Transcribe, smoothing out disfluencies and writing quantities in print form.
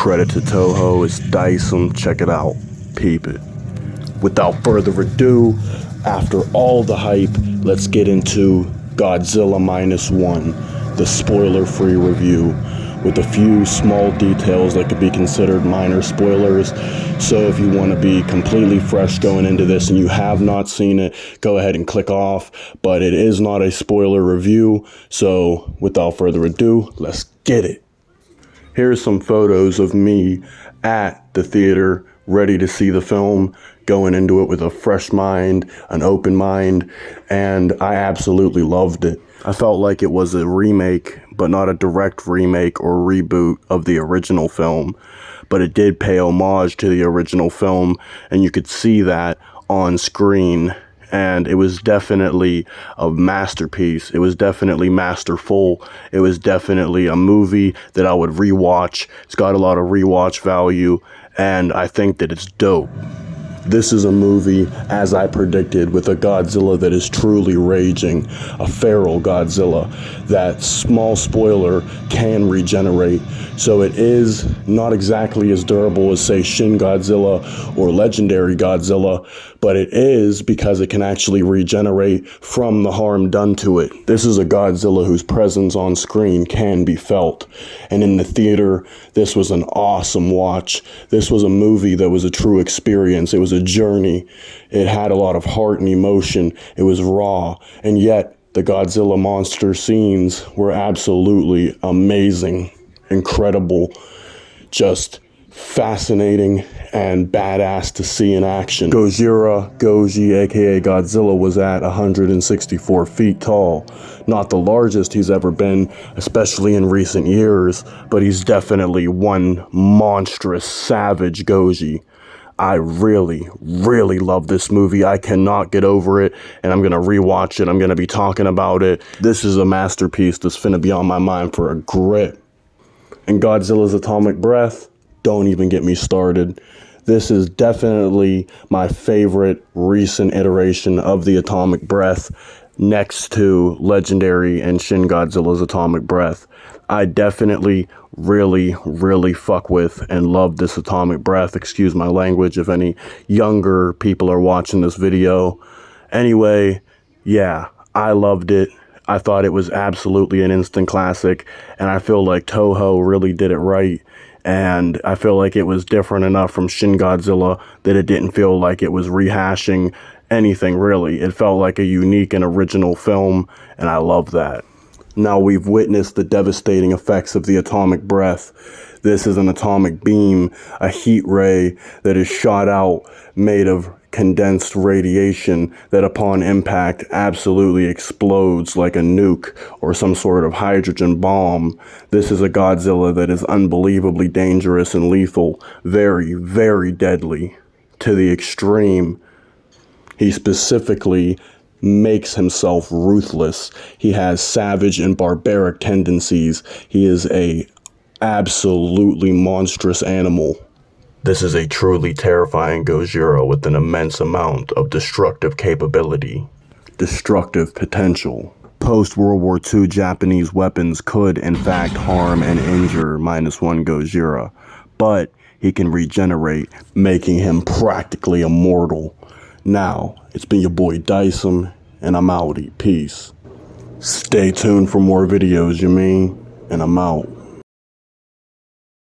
Credit to Toho, it's DICEM, check it out, peep it. Without further ado, after all the hype, let's get into Godzilla -1, the spoiler-free review, with a few small details that could be considered minor spoilers. So if you want to be completely fresh going into this and you have not seen it, go ahead and click off, but it is not a spoiler review. So without further ado, let's get it. Here's some photos of me at the theater, ready to see the film, going into it with a fresh mind, an open mind, and I absolutely loved it. I felt like it was a remake, but not a direct remake or reboot of the original film, but it did pay homage to the original film, and you could see that on screen. And it was definitely a masterpiece. It was definitely masterful. It was definitely a movie that I would rewatch. It's got a lot of rewatch value, and I think that it's dope. This is a movie, as I predicted, with a Godzilla that is truly raging, a feral Godzilla that, small spoiler, can regenerate. So it is not exactly as durable as, say, Shin Godzilla or Legendary Godzilla, but it is because it can actually regenerate from the harm done to it. This is a Godzilla whose presence on screen can be felt. And in the theater, this was an awesome watch. This was a movie that was a true experience. It was a journey. It had a lot of heart and emotion. It was raw. And yet, the Godzilla monster scenes were absolutely amazing, incredible, just fascinating and badass to see in action. Gojira, Goji, aka Godzilla, was at 164 feet tall. Not the largest he's ever been, especially in recent years, but he's definitely one monstrous, savage Goji. I really, really love this movie. I cannot get over it, and I'm going to rewatch it. I'm going to be talking about it. This is a masterpiece that's finna be on my mind for a grip. And Godzilla's atomic breath, don't even get me started. This is definitely my favorite recent iteration of the atomic breath, next to Legendary and Shin Godzilla's atomic breath. I definitely really fuck with and love this atomic breath. Excuse my language if any younger people are watching this video. Anyway, yeah, I loved it. I thought it was absolutely an instant classic, and I feel like Toho really did it right. And I feel like it was different enough from Shin Godzilla that it didn't feel like it was rehashing anything, really. It felt like a unique and original film, and I love that. Now, we've witnessed the devastating effects of the atomic breath. This is an atomic beam, a heat ray that is shot out, made of condensed radiation that upon impact absolutely explodes like a nuke or some sort of hydrogen bomb. This is a Godzilla that is unbelievably dangerous and lethal, very deadly to the extreme. He specifically makes himself ruthless. He has savage and barbaric tendencies. He is a absolutely monstrous animal. This is a truly terrifying Gojira with an immense amount of destructive capability, destructive potential. Post-World War II Japanese weapons could, in fact, harm and injure -1 Gojira, but he can regenerate, making him practically immortal. Now, it's been your boy DICEM, and I'm outie. Peace. Stay tuned for more videos, and I'm out.